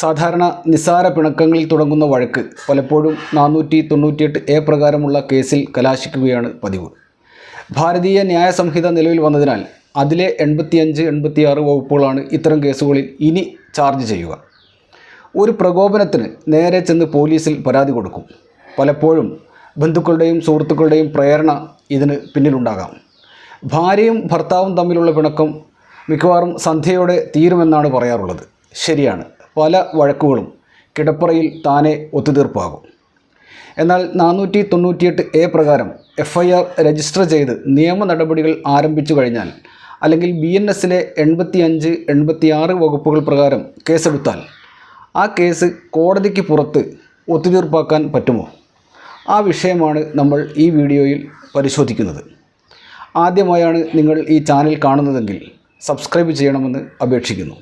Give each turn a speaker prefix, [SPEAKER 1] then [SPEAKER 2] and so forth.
[SPEAKER 1] സാധാരണ നിസ്സാര പിണക്കങ്ങളിൽ തുടങ്ങുന്ന വഴക്ക് പലപ്പോഴും 498A പ്രകാരമുള്ള കേസിൽ കലാശിക്കുകയാണ് പതിവ്. ഭാരതീയ ന്യായ സംഹിത നിലവിൽ വന്നതിനാൽ അതിലെ 85, 86 വകുപ്പുകളാണ് ഇത്തരം കേസുകളിൽ ഇനി ചാർജ് ചെയ്യുക. ഒരു പ്രകോപനത്തിന് നേരെ ചെന്ന് പോലീസിൽ പരാതി കൊടുക്കും. പലപ്പോഴും ബന്ധുക്കളുടെയും സുഹൃത്തുക്കളുടെയും പ്രേരണ ഇതിന് പിന്നിലുണ്ടാകാം. ഭാര്യയും ഭർത്താവും തമ്മിലുള്ള പിണക്കം മിക്കവാറും സന്ധ്യയോടെ തീരുമെന്നാണ് പറയാറുള്ളത്. ശരിയാണ്, പല വഴക്കുകളും കിടപ്പറയിൽ താനെ ഒത്തുതീർപ്പാകും. എന്നാൽ 498A പ്രകാരം FIR രജിസ്റ്റർ ചെയ്ത് നിയമ നടപടികൾ ആരംഭിച്ചു കഴിഞ്ഞാൽ, അല്ലെങ്കിൽ BNSലെ 85, 86 വകുപ്പുകൾ പ്രകാരം കേസെടുത്താൽ ആ കേസ് കോടതിക്ക് പുറത്ത് ഒത്തുതീർപ്പാക്കാൻ പറ്റുമോ? ആ വിഷയമാണ് നമ്മൾ ഈ വീഡിയോയിൽ പരിശോധിക്കുന്നത്. ആദ്യമായാണ് നിങ്ങൾ ഈ ചാനൽ കാണുന്നതെങ്കിൽ സബ്സ്ക്രൈബ് ചെയ്യണമെന്ന് അപേക്ഷിക്കുന്നു.